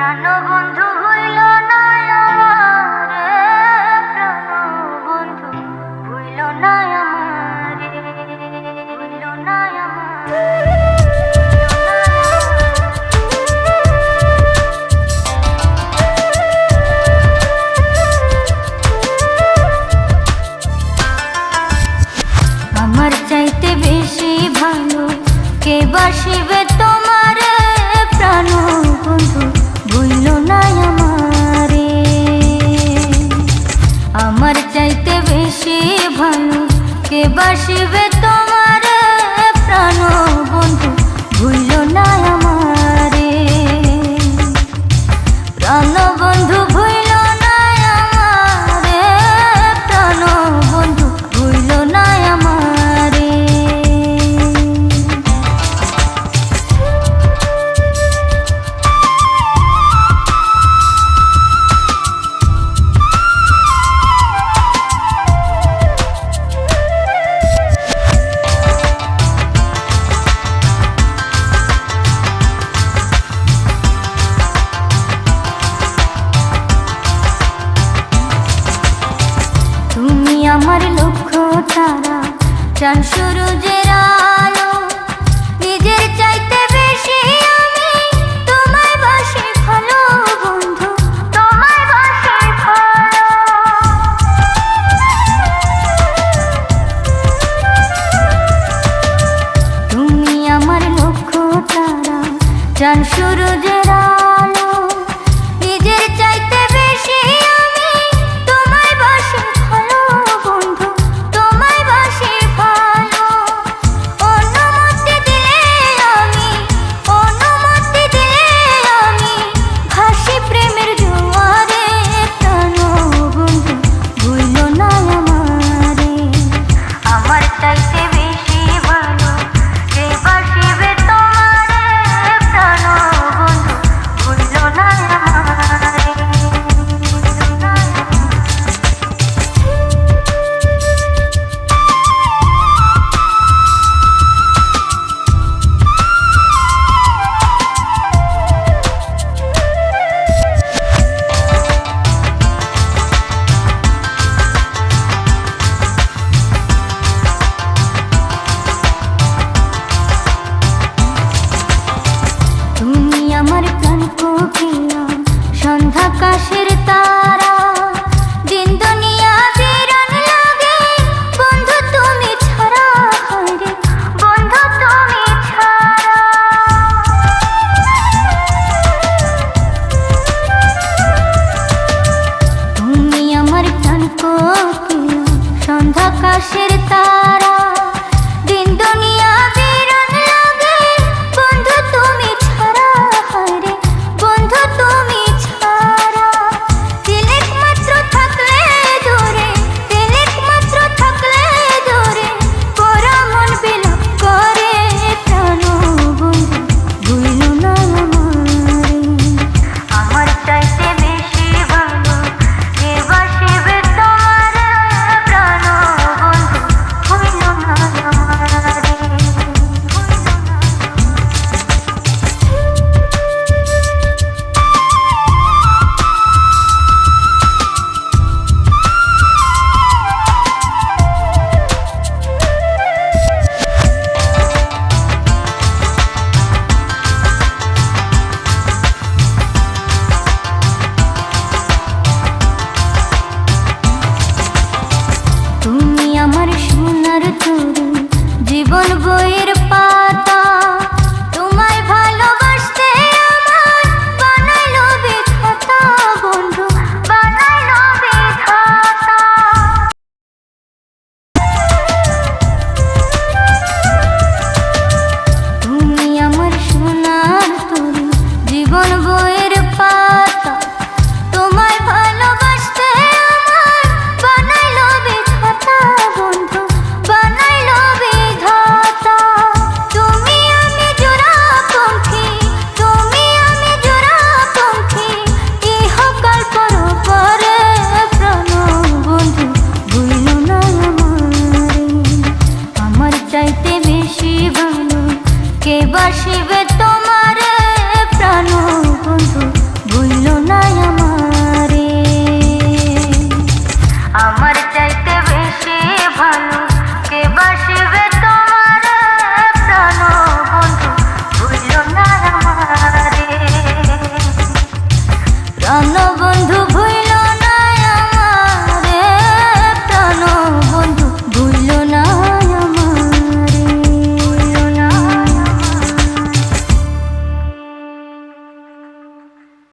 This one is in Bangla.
প্রাণবন্ধু হইল না আমারে, প্রাণবন্ধু হইল না আমারে, হইল না আমারে। আমার চাইতে বেশি ভালো কে বাসিবে তোমারে, প্রাণবন্ধু ভুইল না আমারে। আমার চাইতে বেশি ভালো কে বাসিবে তোমারে, প্রাণবন্ধু ভুইল না আমারে। প্রাণবন্ধু ভুইল না আমারে, প্রাণবন্ধু ভুইল না আমারে। তুমি আমার লক্ষ্য তারা, চাঁদ সূরজের আলো, নিজের চাইতে বেশি আমি তোমায় বাসি ভালো বন্ধু, তোমায় বাসি ভালো। তুমি আমার লক্ষ্য তারা, চাঁদ সূরজের আলো, নিজের চাইতে বেশি আমি তোমায় বাসি ভালো বন্ধু, তোমায় বাসি ভালো। অনুমতি দিলে আমি, অনুমতি দিলে আমি ভাসি প্রেমের জোয়ারে, প্রাণবন্ধু ভুইল না আমারে। আমার চাইতে বেশি ভালো কে বাসিবে তোমারে, প্রাণবন্ধু ভুইল না আমারে, ভুইল না তুমি আমার প্রাণ কোকিলা, সন্ধ্যাকাশের তারা, দিন দুনিয়া বিরান লাগে বন্ধু তুমি ছাড়া, হায়রে বন্ধু তুমি ছাড়া। তুমি আমার প্রাণ কোকিলা, সন্ধ্যাকাশের তারা, দিন দুনিয়া বিরান লাগে বন্ধু তুমি ছাড়া, হায়রে বন্ধু তুমি ছাড়া। তিলেক মাত্র থাকলে দূরে, তিলেক মাত্র থাকলে দূরে, পোড়া মন বিলাপ করে, প্রাণবন্ধু ভুইল না আমারে। আমার চাইতে বেশি ভালো কে বাসিবে তোমারে, প্রাণবন্ধু ভুইল না আমারে, ভুইল না। তুমি আমার সোনার তরু, জীবন বইয়ের পাতা,